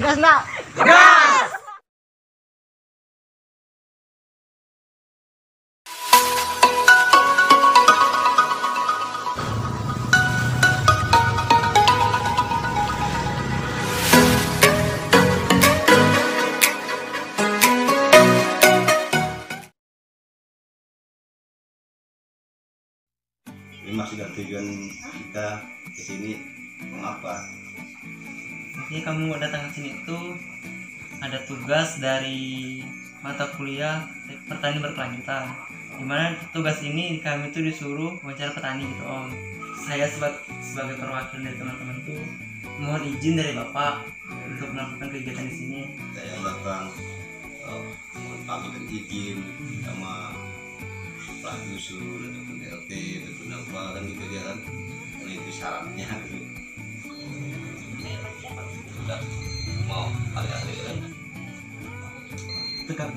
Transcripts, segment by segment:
gas nak. Gas! Ini maksud dan tujuan kita ke sini mengapa? Jadi kamu datang ke sini itu ada tugas dari mata kuliah petani berkelanjutan. Dimana tugas ini kami itu disuruh wawancara petani gitu Om. Saya sebagai perwakilan dari teman-teman itu mohon izin dari Bapak untuk melakukan kegiatan di sini. Saya datang pamit izin sama Pak Dusun ataupun DLT ataupun apa kan gitu dia kan, nah itu syaratnya gitu. Udah mau ada kan Tekan.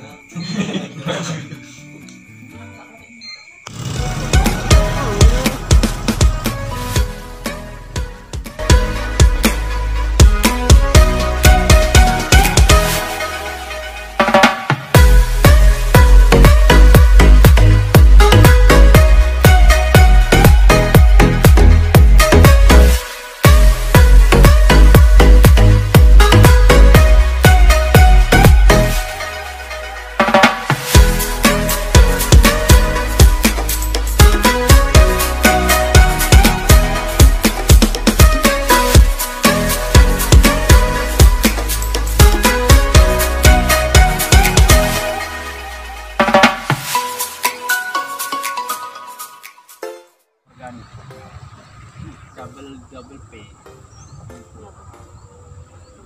double P.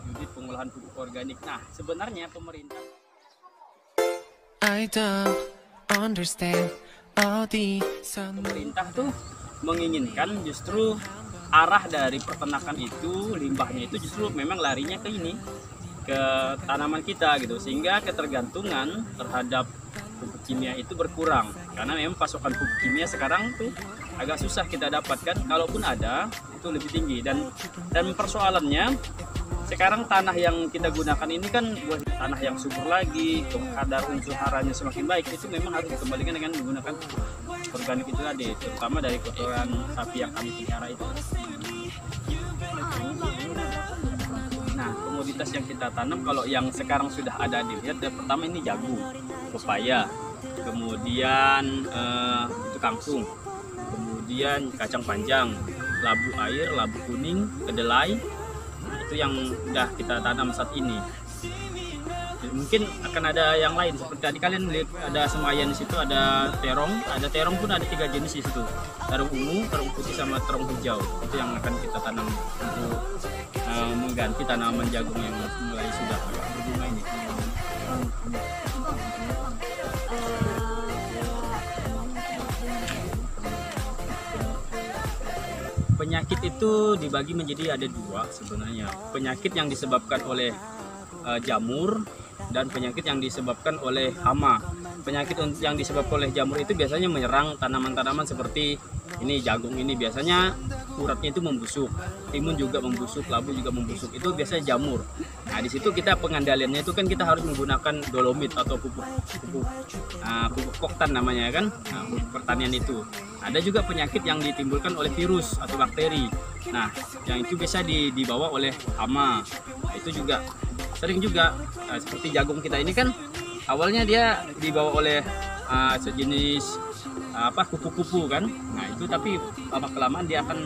Unit pengolahan pupuk organik. Nah, sebenarnya pemerintah tuh menginginkan justru arah dari peternakan itu, limbahnya itu justru memang larinya ke ini, ke tanaman kita gitu, sehingga ketergantungan terhadap pupuk kimia itu berkurang, karena memang pasokan pupuk kimia sekarang tuh agak susah kita dapatkan, kalaupun ada itu lebih tinggi. Dan persoalannya sekarang tanah yang kita gunakan ini kan tanah yang subur lagi, kadar unsur haranya semakin baik, itu memang harus dikembalikan dengan menggunakan organik itu tadi, terutama dari kotoran sapi yang kami pelihara itu. Nah, komoditas yang kita tanam kalau yang sekarang sudah ada dilihat, pertama ini jagung, pepaya, kemudian itu kangkung, kemudian kacang panjang, labu air, labu kuning, kedelai. Nah, itu yang udah kita tanam saat ini. Mungkin akan ada yang lain seperti tadi kalian lihat ada semayan di situ, ada terong pun ada 3 jenis di situ. Terong ungu, terong putih sama terong hijau. Itu yang akan kita tanam untuk mengganti tanaman jagung yang mulai sudah berbunga ini. Penyakit itu dibagi menjadi ada 2 sebenarnya. Penyakit yang disebabkan oleh jamur dan penyakit yang disebabkan oleh hama. Penyakit yang disebabkan oleh jamur itu biasanya menyerang tanaman-tanaman seperti ini, jagung ini biasanya uratnya itu membusuk, timun juga membusuk, labu juga membusuk, itu biasanya jamur. Nah, di situ kita pengendaliannya itu kan kita harus menggunakan dolomit atau pupuk koktan namanya kan, pupuk pertanian itu. Ada juga penyakit yang ditimbulkan oleh virus atau bakteri. Nah, yang itu bisa dibawa oleh hama. Nah, itu juga sering juga seperti jagung kita ini kan awalnya dia dibawa oleh sejenis kupu-kupu kan. Nah, itu tapi lama-kelamaan dia akan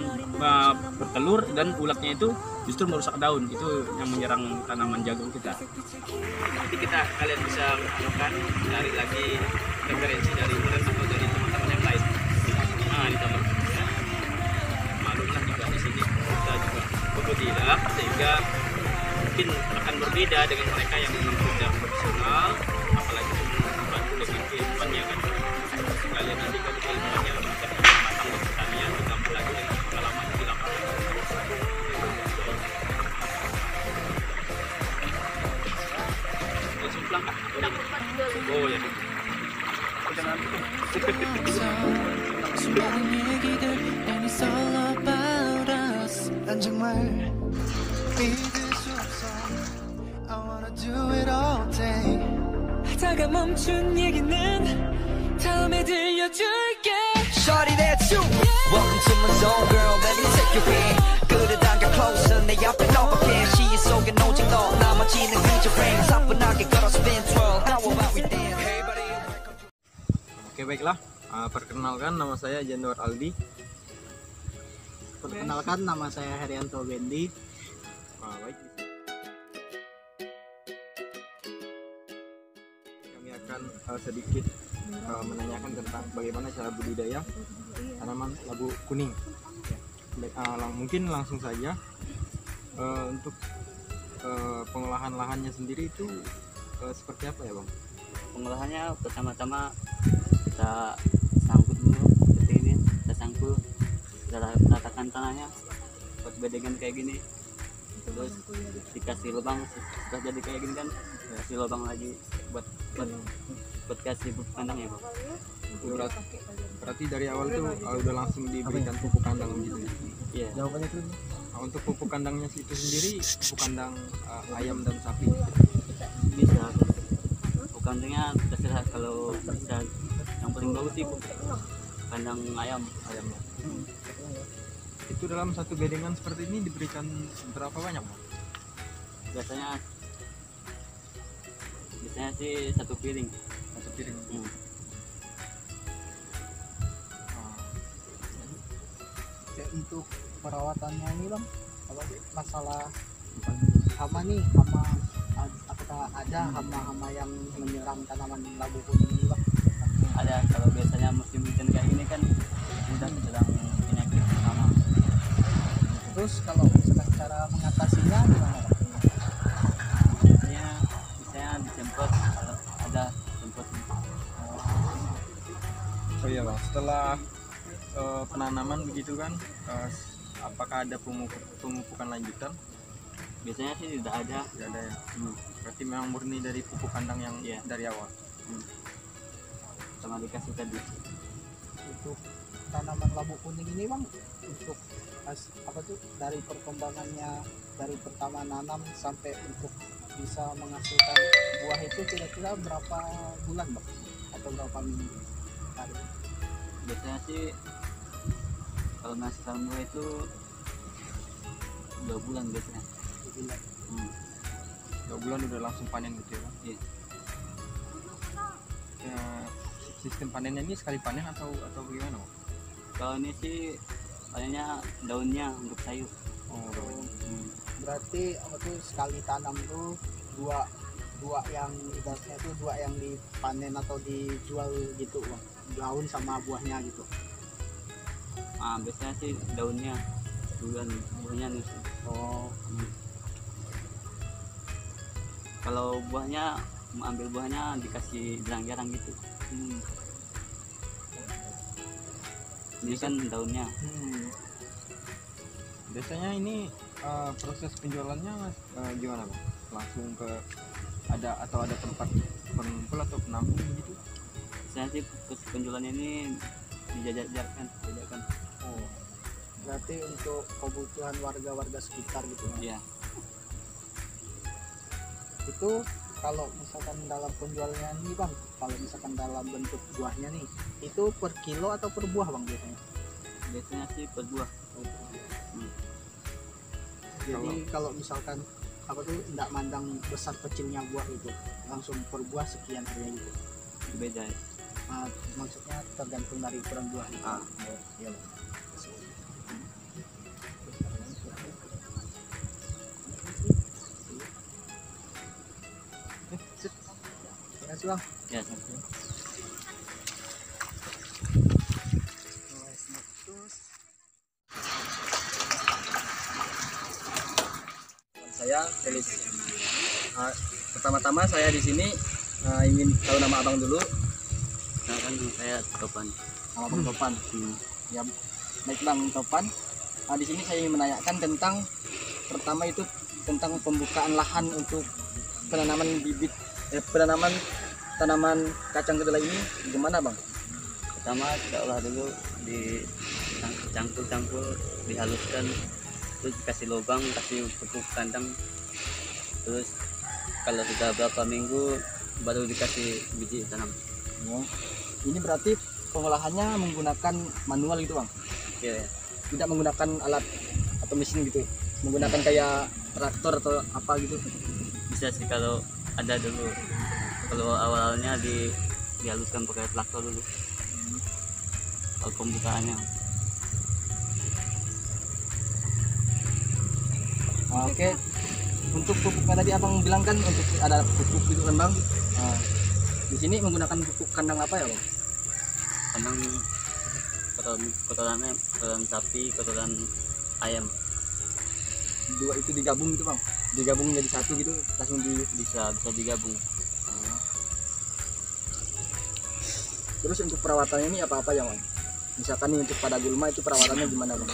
bertelur dan ulatnya itu justru merusak daun. Itu yang menyerang tanaman jagung kita. Nanti kalian bisa melakukan cari lagi referensi dari Ulen atau dari teman-teman yang lain. Nah, di tempat maklumlah juga di sini kita juga berbeda, sehingga mungkin akan berbeda dengan mereka yang memang sudah profesional, apalagi membantu dengan keilmuannya kan. Kalian nanti kalau keilmuannya bisa matang di pertanian, ditambah lagi dengan pengalaman di lapangan. Sumplang kah? Oh ya. 난 정말 믿을 수 없어 do it all day. 하다가 멈춘 얘기는 다음에 들려줄게. Shorty, that's you. Welcome to my zone, girl. Let me take you in. 끌어당겨 closer. 내 앞에 너밖에 시야 속에 오직 너. 나머지는 그저 frame. 사뿐하게 걸어 spin twirl. How about we dance? Hey, buddy, welcome to. Oke, baiklah. Perkenalkan, nama saya Januar Aldi. Perkenalkan, nama saya Herianto Bendi. Baik. Kami akan sedikit menanyakan tentang bagaimana cara budidaya tanaman labu kuning. Mungkin langsung saja untuk pengolahan lahannya sendiri itu seperti apa ya, Bang? Pengolahannya pertama-tama kita sangkut dulu seperti ini, kita sangkut, kita ratakan tanahnya buat bedengan kayak gini, terus dikasih lubang. Setelah jadi kayak gini kan kasih lubang lagi buat kasih pupuk kandang ya, Bang. Berarti dari awal tuh udah langsung diberikan pupuk kandang gitu ya? Iya. Jawabannya tuh untuk pupuk kandangnya itu sendiri, pupuk kandang ayam dan sapi Bisa pupuk kandangnya terserah, kalau bisa yang paling bagus sih pupuk kandang ayamnya. Itu dalam satu bedengan seperti ini diberikan berapa banyak, Bang? Biasanya sih satu piring. Ya, untuk perawatannya ini Bang, apa sih masalah hama apakah ada hama-hama yang menyerang tanaman labu kuning ini Bang? Ada, kalau biasanya musim hujan kayak gini kan udah sedang penyakit hama. Terus kalau misalkan cara mengatasinya gimana Bang? Misalnya disemprot, ada semprot. Oh iya, Bang, setelah penanaman begitu kan, apakah ada pemupukan lanjutan? Biasanya sih tidak ada. Tidak ada ya. Berarti memang murni dari pupuk kandang yang dari awal. Sama dikasih tadi. Untuk tanaman labu kuning ini Bang, untuk dari perkembangannya dari pertama nanam sampai untuk bisa menghasilkan buah itu kira-kira berapa bulan Bang? Atau berapa minggu? Biasanya sih kalau menghasilkan buah itu 2 bulan biasanya. 2 bulan udah langsung panen gitu ya, Bang? Iya. Ya, sistem panennya ini sekali panen atau gimana, Bang? Kalau ini sih panennya daunnya untuk sayur. Berarti sekali tanam tuh dua yang ibaratnya itu dua yang dipanen atau dijual gitu Bang, daun sama buahnya gitu. Biasanya sih daunnya duluan, buahnya nyusul. Kalau buahnya mau ambil buahnya dikasih jarang-jarang gitu. Ini kan daunnya. Biasanya ini proses penjualannya gimana, Bang? Langsung ke ada tempat pengumpul atau penampung gitu? Biasanya sih proses penjualannya ini dijajakan. Berarti untuk kebutuhan warga sekitar gitu Bang? Iya. Itu kalau misalkan dalam penjualannya nih Bang, kalau misalkan dalam bentuk buahnya nih, itu per kilo atau per buah Bang biasanya? Biasanya sih per buah. Jadi kalau misalkan enggak mandang besar kecilnya buah itu, langsung per buah sekian harganya gitu. Beda ya. Maksudnya tergantung dari ukuran buah itu. Iya Bang. Terima kasih Bang. Ya, saya Felix. Pertama-tama saya di sini ingin tahu nama abang dulu. kan saya Topan. Nama Bang Topan. Ya, baik Bang Topan. Di sini saya ingin menanyakan tentang pertama itu tentang pembukaan lahan untuk penanaman penanaman tanaman kacang kedelai ini gimana Bang? Pertama kita olah dulu, dicampur-campur, dihaluskan, terus kasih lubang, kasih pupuk kandang, terus kalau sudah berapa minggu baru dikasih biji tanam. Oh. Ini berarti pengolahannya menggunakan manual gitu bang, Ya, tidak menggunakan alat atau mesin gitu, menggunakan kayak traktor atau apa gitu. bisa sih kalau ada dulu. Kalau awalnya dihaluskan pakai traktor dulu. Kalau pembukaannya. Nah, oke. Untuk pupuknya tadi abang bilang kan untuk ada pupuk gitu kan bang. Nah, di sini menggunakan pupuk kandang apa ya bang? Kandang kotoran sapi, kotoran ayam. Dua itu digabung gitu bang, digabung jadi satu gitu langsung Bisa digabung. Terus untuk perawatannya ini apa ya bang? Misalkan nih untuk pada gulma itu perawatannya gimana bang?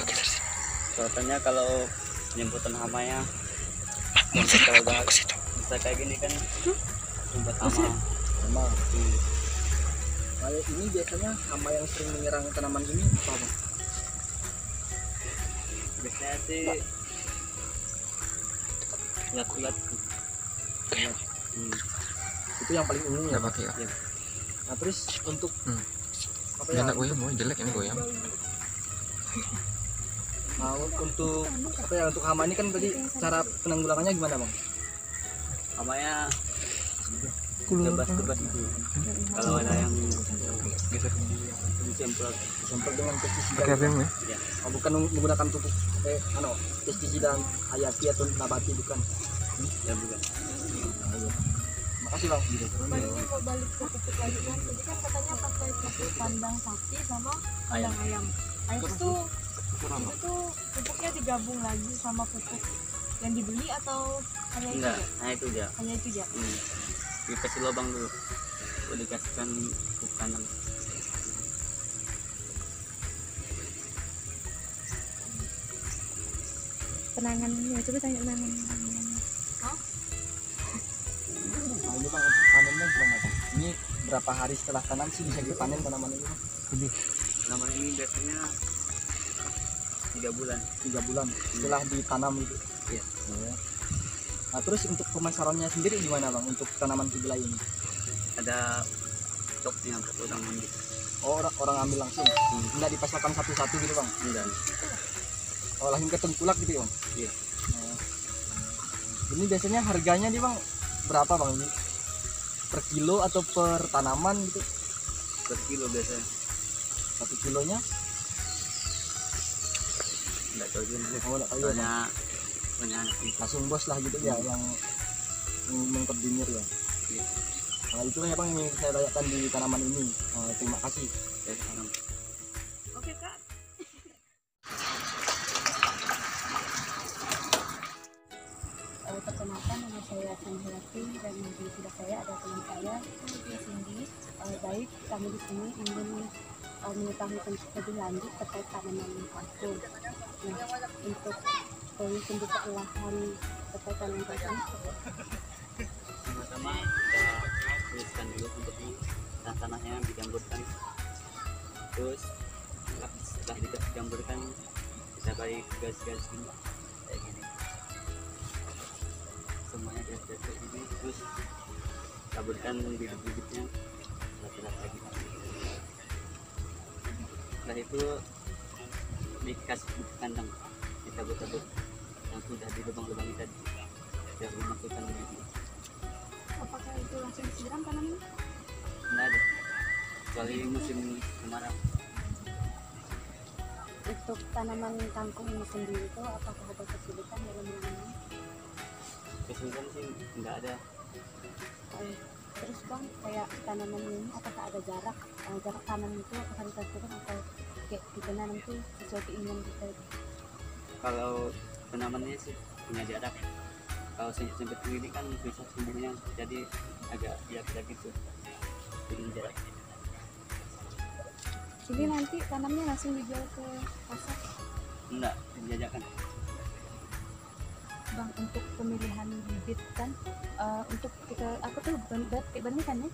Perawatannya kalau penyemprotan hamanya, kalau udah bisa kayak gini kan semprot hama. Sama. Nah, ini biasanya hama yang sering menyerang tanaman ini apa bang? Biasanya sih ulat-ulat. Itu yang paling umum ya. Nggak pakai ya? Ya. Nah terus untuk apa Ini ya? anak goyang, mau jelek ini goyang. Nah, untuk apa ya, untuk hama ini kan tadi cara penanggulangannya gimana bang? Hamanya tebas-tebas itu. Kalau ada yang disemprot Semprot dengan pestisida. Pakai apa ya? ya. Oh, bukan menggunakan pupuk pestisida hayati atau nabati bukan. Ya bukan. Nah, iya. Makasih bang. Baliknya mau balik ke pupuk lagi kan, tadi kan katanya pakai pupuk kandang sapi sama kandang ayam. Nah itu pupuknya digabung lagi sama pupuk yang dibeli atau hanya itu Enggak, aja? nah itu aja. Hanya itu aja. Dikasih lubang dulu. Dikasihkan pupuk kandang. Penanganannya coba tanya penanganannya. Nah ini bang untuk panennya gimana bang? Ini berapa hari setelah tanam sih bisa dipanen tanaman ini? Tanaman ini biasanya 3 bulan. 3 bulan setelah ditanam itu. Iya. Ya. Nah terus untuk pemasarannya sendiri gimana bang untuk tanaman kedelai ini? Ada stoknya untuk orang ambil. Oh orang ambil langsung, nggak dipasarkan satu-satu gitu bang? Enggak. Oh langsung ke tengkulak gitu ya bang? Iya. Oh. Ini biasanya harganya nih bang berapa bang? Per kilo atau per tanaman gitu? Per kilo biasanya. 1 kilonya? Enggak tahu juga. Oh nggak tahu ya bang. Soalnya Langsung bos lah gitu ya yang mengkoordinir ya. Iya. Nah itulah ya bang yang ingin saya tanyakan di tanaman ini. Terima kasih. dari tanam. Oke kak. Perkenalkan, nama saya Sanjati dan di sebelah saya ada teman saya, Cindy. Baik, kami di sini ingin mengetahui lebih lanjut terkait tanaman kangkung. Nah, untuk pembukaan lahan terkait tanaman kangkung, Pertama kita tuliskan dulu bentuknya, tanahnya digambarkan. Terus setelah digambarkan kita balik garis-garis ini kayak gini. Semuanya garis-garis kayak gini. Terus taburkan bibit-bibitnya rata-rata gitu. Setelah itu dikasih bibit kandang, ditabur-tabur yang sudah di lubang-lubang tadi biar dimasukkan bibit. Apakah itu langsung disiram tanamnya? Nggak ada, kecuali musim kemarau. untuk tanaman kangkung ini sendiri itu apakah ada kesulitan dalam menanamnya? Kesulitan sih nggak ada. Terus bang, kayak tanaman ini apakah ada jarak tanam itu apakah ditentukan atau kayak kita nanam itu sesuai keinginan kita? Kalau tanamannya sih punya jarak. Kalau sempit ini kan bisa sumbernya, jadi agak biar gitu. Ini jarak. Jadi nanti tanamnya langsung dijual ke pasar. Enggak, dijajakan. Bang, untuk pemilihan bibit kan untuk kita apa tuh benih kan ya?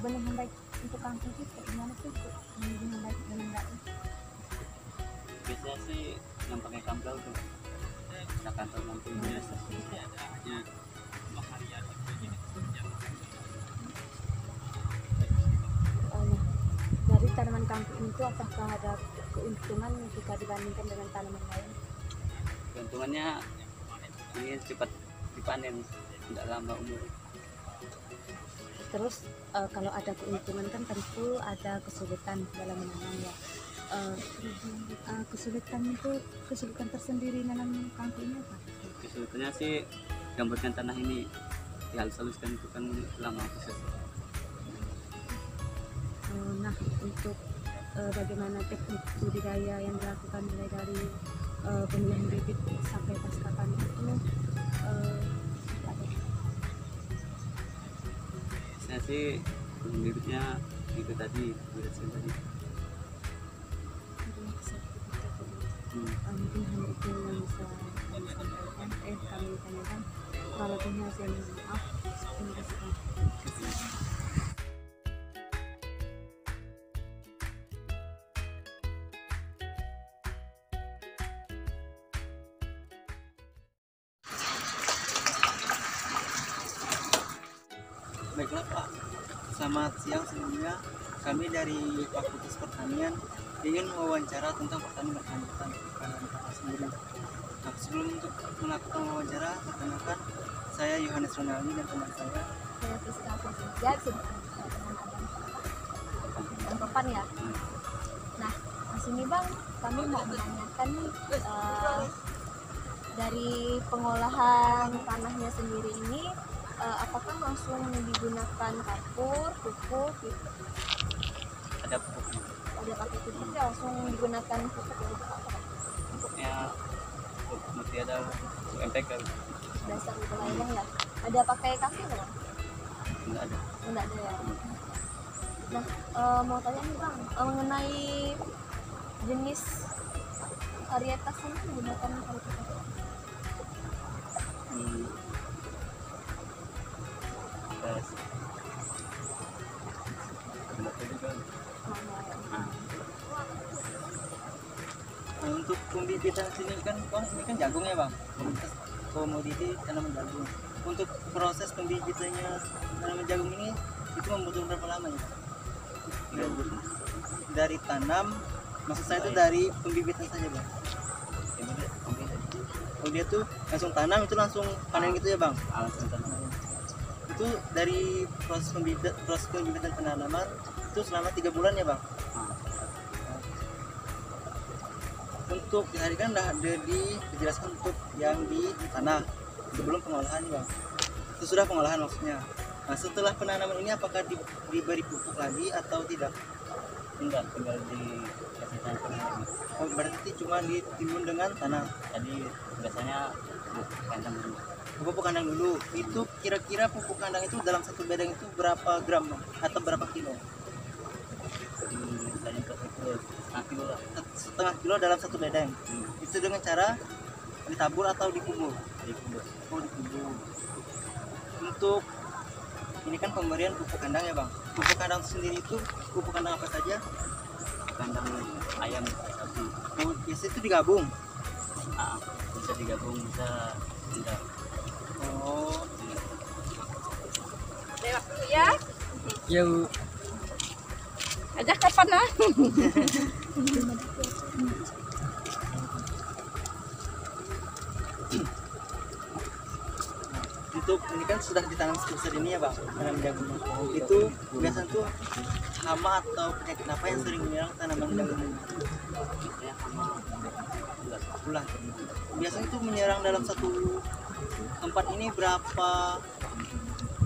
Benih yang baik untuk kangkung sih kayak gimana sih benih yang baik dan yang enggak? Biasanya sih yang pakai kampel tuh. Nah, kampel biasa. Ya. tanaman kangkung itu apakah ada keuntungan jika dibandingkan dengan tanaman lain? Keuntungannya ini cepat dipanen, tidak lama umur. Terus kalau ada keuntungan kan tentu ada kesulitan dalam menanam ya. Kesulitan tersendiri menanam kangkung ini apa? Kesulitannya sih gambutkan tanah ini dihalus-haluskan, itu kan lama proses. Nah, untuk bagaimana teknik budidaya yang dilakukan mulai dari pemilihan bibit sampai pasca panen itu Saya sih bibitnya itu tadi, bibit tadi. Mungkin hanya itu yang bisa kami sampaikan, kami tanyakan. Kalau punya saya mohon maaf. Terima kasih. Baiklah Pak, selamat siang semuanya. Kami dari Fakultas Pertanian ingin mewawancara tentang pertanian berkelanjutan pada Bapak sendiri. Nah, sebelum untuk melakukan wawancara, perkenalkan saya Yohanes Ronaldi dan teman saya. Saya Priska Firza, dan Topan ya. Nah, di sini Bang, kami mau menanyakan nih dari pengolahan tanahnya sendiri ini, apakah langsung digunakan kapur, pupuk gitu? Ada pupuknya. Ada pakai pupuknya langsung digunakan pupuk untuk apa? Pupuknya mesti ada MPK. Dasar gitu lah ya Bang ya. Ada pakai kaki nggak Bang? Enggak ada. Enggak ada ya. Nah, mau tanya nih Bang, mengenai jenis varietas ini menggunakan varietas apa? Tes. Enggak juga. Untuk pembibitan sini kan, ini kan jagung ya Bang, komoditi tanaman jagung. Untuk proses pembibitannya tanaman jagung ini itu membutuhkan berapa lama ya? Dari tanam, maksud saya itu dari pembibitan saja Bang. Oh dia tuh langsung tanam itu langsung panen gitu ya Bang? Langsung tanam. Itu dari proses pembibitan penanaman itu selama 3 bulan ya Bang? Untuk tadi kan udah ada dijelaskan untuk yang di tanah sebelum pengolahan nih Bang. Itu sudah pengolahan maksudnya. Nah setelah penanaman ini apakah diberi pupuk lagi atau tidak? Enggak, tinggal dikasih campur lagi. Oh berarti cuma ditimbun dengan tanah. Tadi biasanya pupuk kandang dulu. Pupuk kandang dulu. Itu kira-kira pupuk kandang itu dalam satu bedeng itu berapa gram Bang? Atau berapa kilo? Misalnya itu setengah kilo lah. Setengah kilo dalam satu bedeng. Itu dengan cara ditabur atau dikubur? Dikubur. Oh dikubur. Untuk ini kan pemberian pupuk kandang ya Bang. Pupuk kandang sendiri itu pupuk kandang apa saja? Kandang ayam, sapi. Oh, biasanya itu digabung. Bisa digabung, bisa tidak. Oh. Lewat dulu ya. Yuk. Ajak kapan lah? Untuk ini kan sudah ditanam sebesar ini ya Bang, tanam jagung. Itu biasanya tuh hama atau penyakit apa yang sering menyerang tanaman jagung ini? Biasanya hama Ulah. Biasanya itu menyerang dalam satu tempat ini berapa?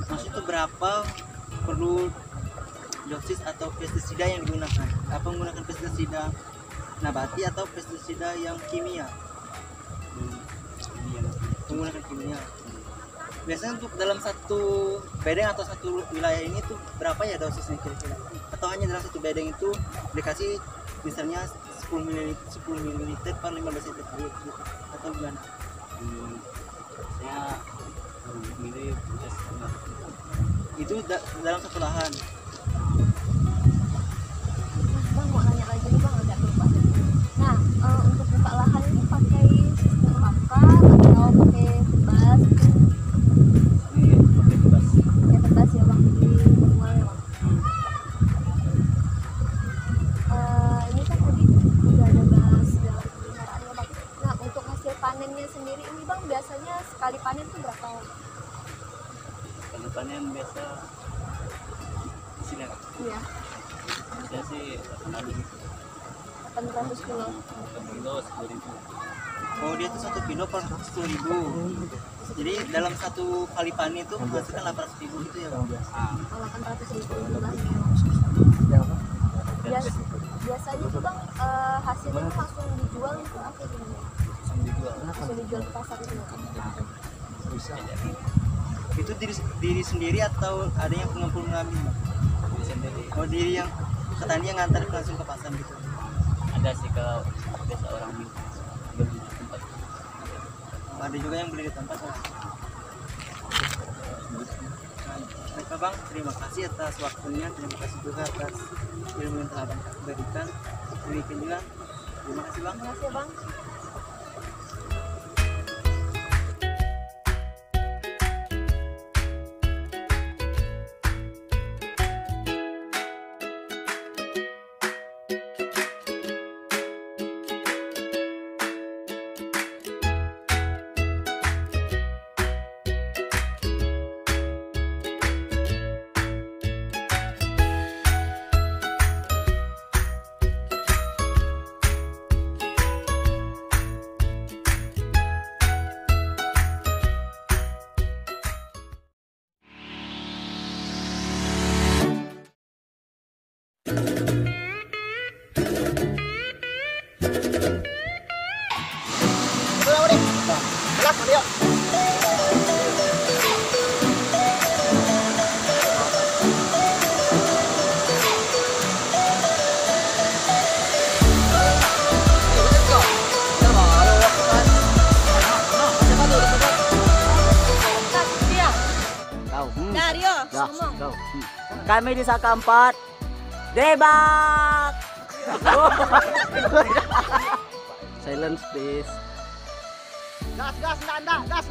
Maksudnya itu berapa perlu dosis atau pestisida yang digunakan? Apa menggunakan pestisida nabati atau pestisida yang kimia? Menggunakan kimia. Biasanya untuk dalam satu bedeng atau satu wilayah ini tuh berapa ya dosisnya kira-kira? Atau hanya dalam satu bedeng itu dikasih misalnya 10 ml per 15 cm gitu? Atau gimana? saya milih Itu dalam satu lahan. Bang mau nanya lagi nih Bang, agak lupa. Nah, untuk buka lahan ini pakai sistem apa atau pakai tebas? ini pakai bebas. Pakai tebas ya Bang, di manual ya Bang. Iya. Saya sih 800 kilo. 10.000. Oh, dia tuh 1 kilo per 10.000. Jadi dalam satu kali panen itu menghasilkan 800.000 gitu ya, Bang? 800.000 biasanya tuh Bang, hasilnya tuh langsung dijual itu apa gimana? Langsung dijual ke pasar itu. Itu diri sendiri atau ada yang pengambil? Diri sendiri. Oh, diri yang petani yang ngantar langsung ke pasar gitu. Ada sih kalau biasa orang beli di tempat. Ada juga yang beli di tempat. Baik Bang, terima kasih atas waktunya, terima kasih juga atas ilmu yang telah Abang berikan. Demikian juga, terima kasih Bang. Terima kasih Bang. Kami di Saka 4 Debak. Silence please. Gas, gas, gas, gas,